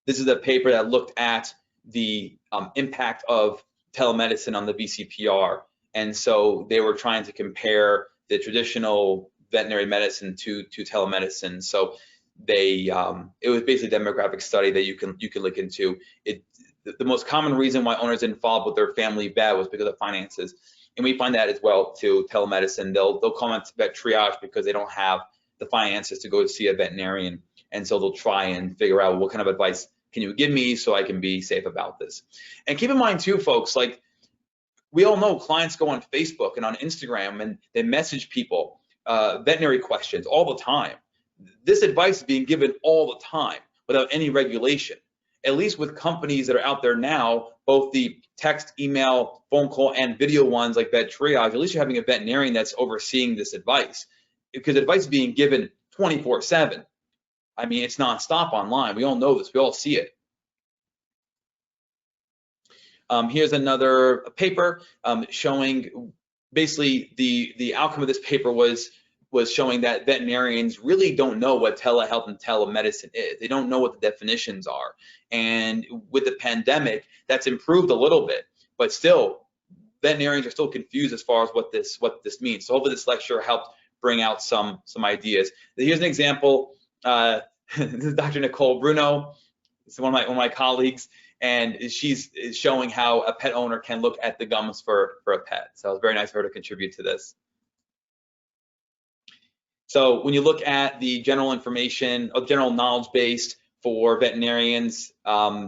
This is a paper that looked at the impact of telemedicine on the BCPR, and so they were trying to compare the traditional veterinary medicine to telemedicine. So it was basically a demographic study that you can look into. The most common reason why owners didn't follow up with their family vet was because of finances, and we find that as well to telemedicine. They'll call on VetTriage because they don't have the finances to go see a veterinarian, and so they'll try and figure out what kind of advice can you give me so I can be safe about this. And keep in mind too, folks, like we all know clients go on Facebook and on Instagram and they message people veterinary questions all the time. This advice is being given all the time without any regulation. At least with companies that are out there now, both the text, email, phone call, and video ones like VetTriage, at least you're having a veterinarian that's overseeing this advice, because advice is being given 24/7. I mean, it's nonstop online. We all know this. We all see it. Here's another paper showing basically the outcome of this paper was showing that veterinarians really don't know what telehealth and telemedicine is. They don't know what the definitions are. And with the pandemic, that's improved a little bit, but still, veterinarians are still confused as far as what this means. So hopefully this lecture helped bring out some ideas. Here's an example. This is Dr. Nicole Bruno. It's one of my colleagues, and she's showing how a pet owner can look at the gums for a pet. So it was very nice of her to contribute to this. So when you look at the general information, general knowledge base for veterinarians,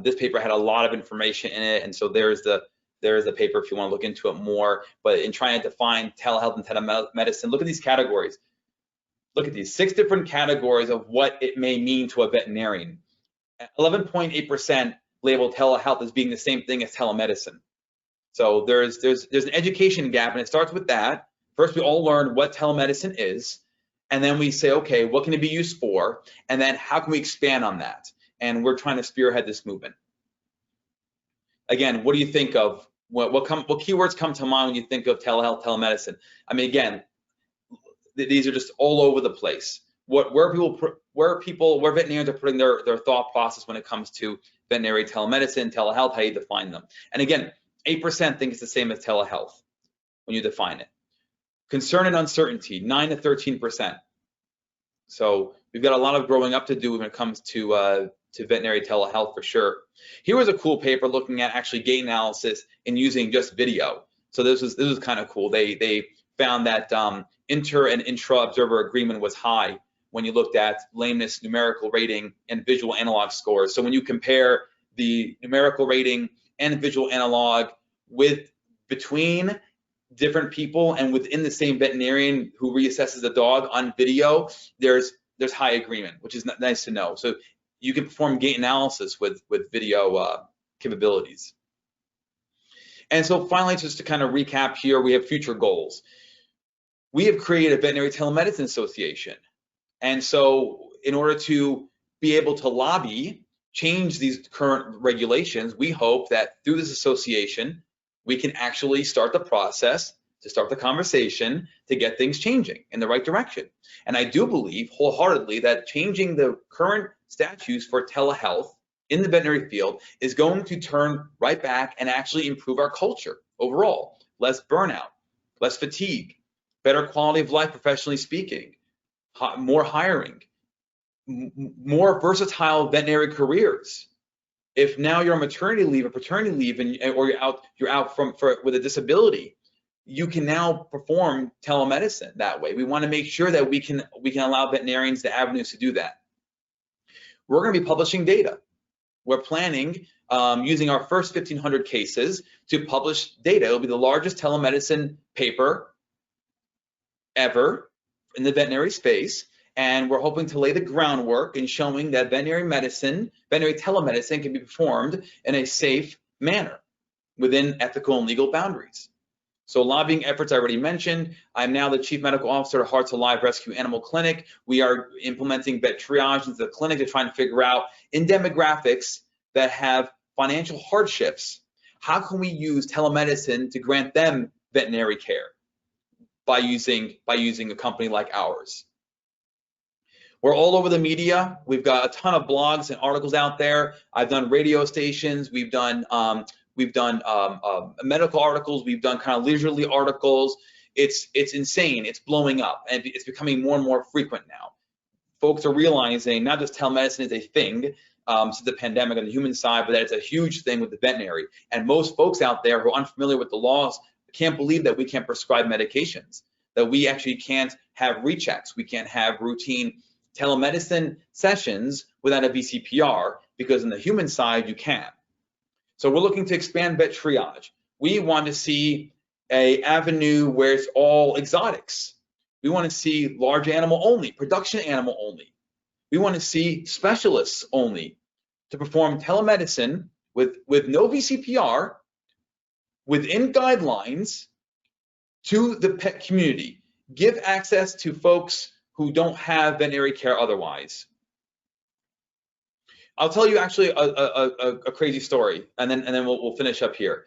this paper had a lot of information in it, and so there's the paper if you want to look into it more. But in trying to define telehealth and telemedicine, look at these categories. Look at these 6 different categories of what it may mean to a veterinarian. 11.8% label telehealth as being the same thing as telemedicine. So there's an education gap, and it starts with that. First, we all learn what telemedicine is, and then we say, okay, what can it be used for? And then how can we expand on that? And we're trying to spearhead this movement. Again, what do you think of? What keywords come to mind when you think of telehealth, telemedicine? I mean, again, these are just all over the place. Where veterinarians are putting their thought process when it comes to veterinary telemedicine, telehealth, how you define them. And again, 8% think it's the same as telehealth when you define it. Concern and uncertainty, 9 to 13%. So we've got a lot of growing up to do when it comes to veterinary telehealth for sure. Here was a cool paper looking at actually gait analysis and using just video. So this was kind of cool. They found that inter and intra observer agreement was high when you looked at lameness numerical rating and visual analog scores. So when you compare the numerical rating and visual analog between different people and within the same veterinarian who reassesses the dog on video, there's high agreement, which is nice to know. So you can perform gait analysis with video capabilities. And so finally, just to kind of recap here, we have future goals. We have created a Veterinary Telemedicine Association. And so in order to be able to lobby, change these current regulations, we hope that through this association, we can actually start the process, to start the conversation, to get things changing in the right direction. And I do believe wholeheartedly that changing the current statutes for telehealth in the veterinary field is going to turn right back and actually improve our culture overall. Less burnout, less fatigue, better quality of life professionally speaking, more hiring, more versatile veterinary careers. If now you're on maternity leave or paternity leave, or you're out with a disability, you can now perform telemedicine that way. We want to make sure that we can allow veterinarians the avenues to do that. We're going to be publishing data. We're planning using our first 1,500 cases to publish data. It'll be the largest telemedicine paper ever in the veterinary space. And we're hoping to lay the groundwork in showing that veterinary telemedicine can be performed in a safe manner within ethical and legal boundaries. So lobbying efforts I already mentioned. I'm now the Chief Medical Officer at Hearts Alive Rescue Animal Clinic. We are implementing VetTriage into the clinic to try and figure out in demographics that have financial hardships, how can we use telemedicine to grant them veterinary care by using a company like ours. We're all over the media. We've got a ton of blogs and articles out there. I've done radio stations. We've done medical articles. We've done kind of leisurely articles. It's insane. It's blowing up, and it's becoming more and more frequent now. Folks are realizing not just telemedicine is a thing since the pandemic on the human side, but that it's a huge thing with the veterinary. And most folks out there who are unfamiliar with the laws can't believe that we can't prescribe medications, that we actually can't have rechecks. We can't have routine telemedicine sessions without a VCPR, because on the human side, you can. So we're looking to expand VetTriage. We want to see an avenue where it's all exotics. We want to see large animal only, production animal only. We want to see specialists only to perform telemedicine with no VCPR within guidelines to the pet community. Give access to folks who don't have veterinary care otherwise. I'll tell you actually a crazy story, and then we'll finish up here.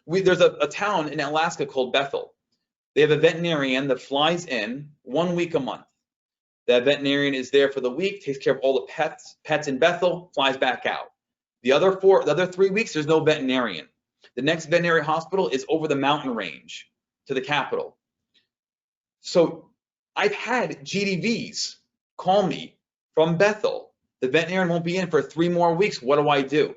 There's a town in Alaska called Bethel. They have a veterinarian that flies in 1 week a month. That veterinarian is there for the week, takes care of all the pets in Bethel, flies back out. The other 3 weeks, there's no veterinarian. The next veterinary hospital is over the mountain range to the capital. So I've had GDVs call me from Bethel. The veterinarian won't be in for 3 more weeks. What do I do?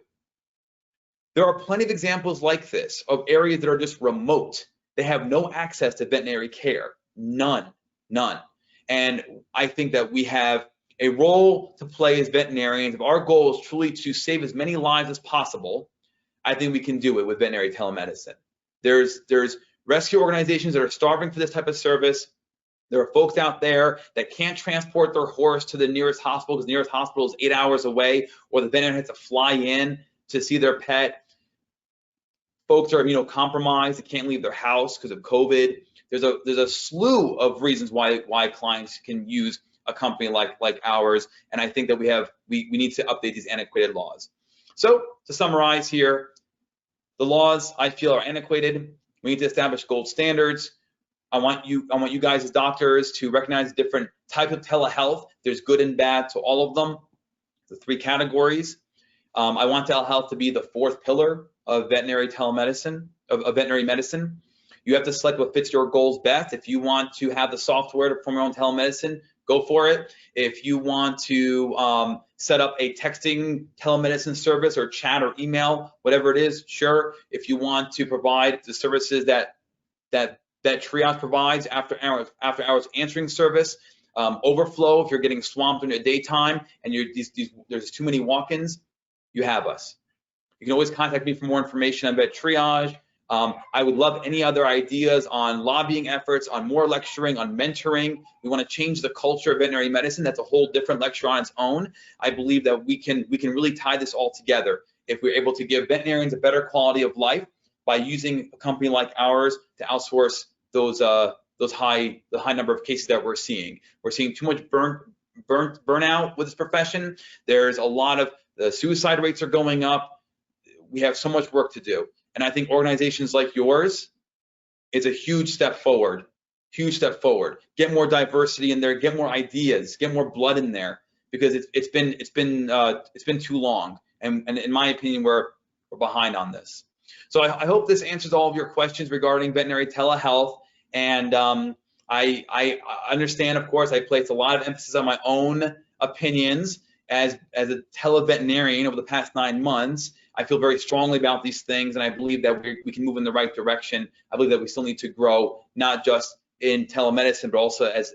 There are plenty of examples like this of areas that are just remote. They have no access to veterinary care. None. And I think that we have a role to play as veterinarians. If our goal is truly to save as many lives as possible, I think we can do it with veterinary telemedicine. There's rescue organizations that are starving for this type of service. There are folks out there that can't transport their horse to the nearest hospital because the nearest hospital is 8 hours away, or the veterinarian has to fly in to see their pet. Folks are immunocompromised, they can't leave their house because of COVID. There's a slew of reasons why clients can use a company like ours, and I think that we need to update these antiquated laws. So to summarize here, the laws I feel are antiquated. We need to establish gold standards. I want you guys as doctors to recognize different types of telehealth. There's good and bad to all of them, the 3 categories. I want telehealth to be the 4th pillar of veterinary telemedicine, of veterinary medicine. You have to select what fits your goals best. If you want to have the software to perform your own telemedicine, go for it. If you want to set up a texting telemedicine service or chat or email, whatever it is, sure. If you want to provide the services that Triage provides, after hours answering service, overflow, if you're getting swamped in the daytime and there's too many walk-ins, you have us. You can always contact me for more information on VetTriage. I would love any other ideas on lobbying efforts, on more lecturing, on mentoring. We want to change the culture of veterinary medicine. That's a whole different lecture on its own. I believe that we can really tie this all together if we're able to give veterinarians a better quality of life by using a company like ours to outsource the high number of cases that we're seeing. We're seeing too much burnout with this profession. There's a lot of the suicide rates are going up. We have so much work to do. And I think organizations like yours is a huge step forward, huge step forward. Get more diversity in there, get more ideas, get more blood in there, because it's been too long. And in my opinion, we're behind on this. So I hope this answers all of your questions regarding veterinary telehealth. And I understand, of course, I place a lot of emphasis on my own opinions as a televeterinarian over the past 9 months. I feel very strongly about these things, and I believe that we can move in the right direction. I believe that we still need to grow, not just in telemedicine, but also as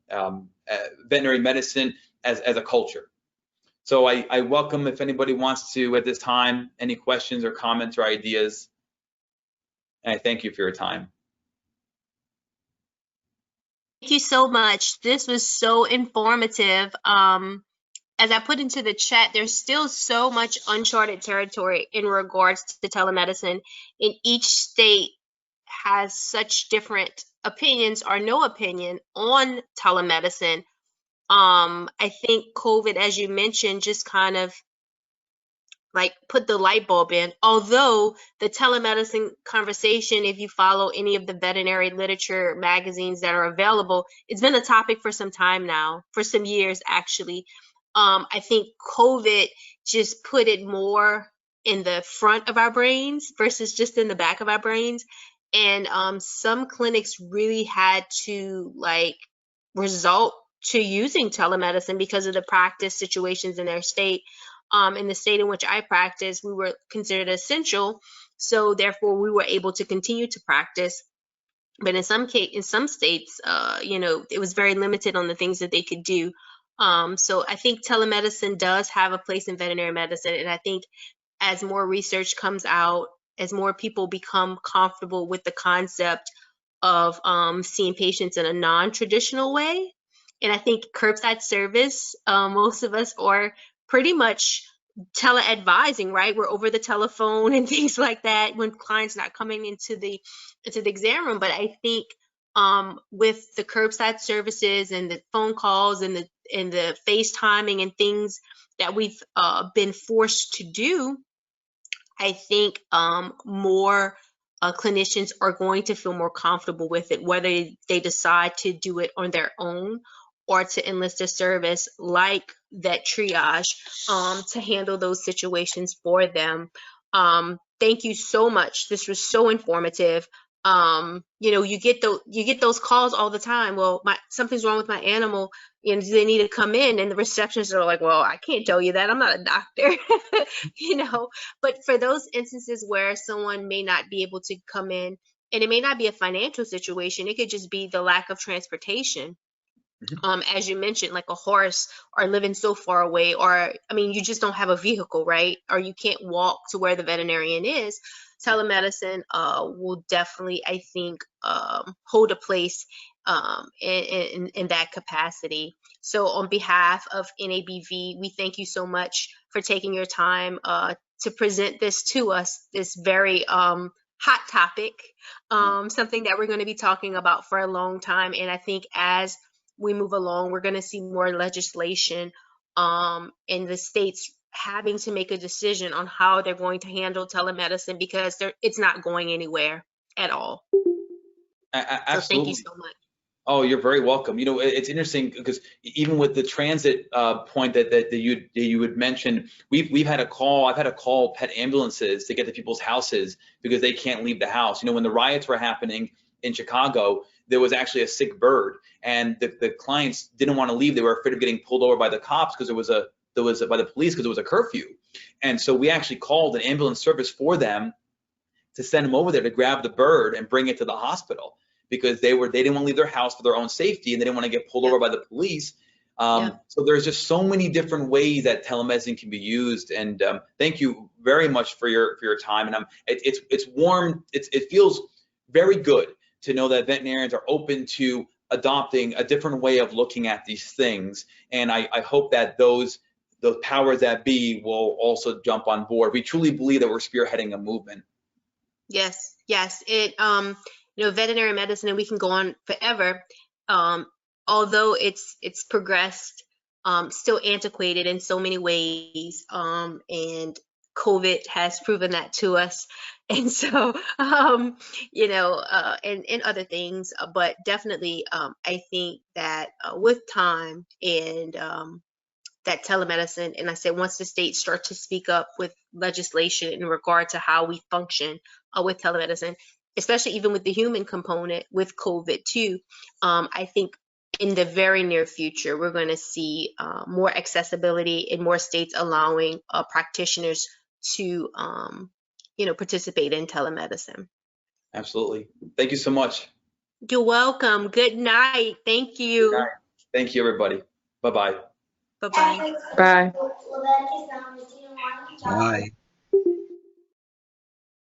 veterinary medicine as a culture. So I welcome if anybody wants to, at this time, any questions or comments or ideas. And I thank you for your time. Thank you so much. This was so informative. As I put into the chat, there's still so much uncharted territory in regards to telemedicine, and each state has such different opinions or no opinion on telemedicine. I think COVID, as you mentioned, just kind of like put the light bulb in. Although the telemedicine conversation, if you follow any of the veterinary literature magazines that are available, it's been a topic for some time now, for some years actually. I think COVID just put it more in the front of our brains versus just in the back of our brains. And some clinics really had to resort to using telemedicine because of the practice situations in their state. In the state in which I practice, we were considered essential, so therefore we were able to continue to practice. But in some states, it was very limited on the things that they could do. So I think telemedicine does have a place in veterinary medicine, and I think as more research comes out, as more people become comfortable with the concept of seeing patients in a non-traditional way, and I think curbside service, most of us are pretty much tele-advising, right? We're over the telephone and things like that when clients not coming into the exam room. But I think with the curbside services and the phone calls and the FaceTiming and things that we've been forced to do, I think more clinicians are going to feel more comfortable with it, whether they decide to do it on their own or to enlist a service like VetTriage to handle those situations for them. Thank you so much. This was so informative. You get those calls all the time. Well, something's wrong with my animal, and they need to come in, and the receptionists are like, well, I can't tell you that. I'm not a doctor, But for those instances where someone may not be able to come in, and it may not be a financial situation, it could just be the lack of transportation. As you mentioned, like a horse, or living so far away, or you just don't have a vehicle, right? Or you can't walk to where the veterinarian is. Telemedicine will definitely, I think, hold a place in that capacity. So on behalf of NABV, we thank you so much for taking your time to present this to us, this very hot topic, something that we're going to be talking about for a long time. And I think as we move along, we're going to see more legislation in the states having to make a decision on how they're going to handle telemedicine, because it's not going anywhere at all. Absolutely. So thank you so much. Oh, you're very welcome. You know, it's interesting because even with the transit point that you had mentioned, I've had to call pet ambulances to get to people's houses because they can't leave the house. You know, when the riots were happening in Chicago, there was actually a sick bird, and the clients didn't want to leave. They were afraid of getting pulled over by the cops because by the police because it was a curfew. And so we actually called an ambulance service for them to send them over there to grab the bird and bring it to the hospital, because they didn't want to leave their house for their own safety, and they didn't want to get pulled over by the police. So there's just so many different ways that telemedicine can be used. And thank you very much for your time. And it's warm. It feels very good to know that veterinarians are open to adopting a different way of looking at these things. And I hope that those powers that be will also jump on board. We truly believe that we're spearheading a movement. Yes, yes. Veterinary medicine, and we can go on forever. Although it's progressed, still antiquated in so many ways, and COVID has proven that to us. And so, and other things, but definitely, I think that with time and that telemedicine, and I said once the states start to speak up with legislation in regard to how we function with telemedicine, especially even with the human component with COVID too, I think in the very near future, we're going to see more accessibility in more states allowing practitioners to, participate in telemedicine. Absolutely. Thank you so much. You're welcome. Good night. Thank you. Good night. Thank you, everybody. Bye-bye. Bye-bye. Bye. Bye.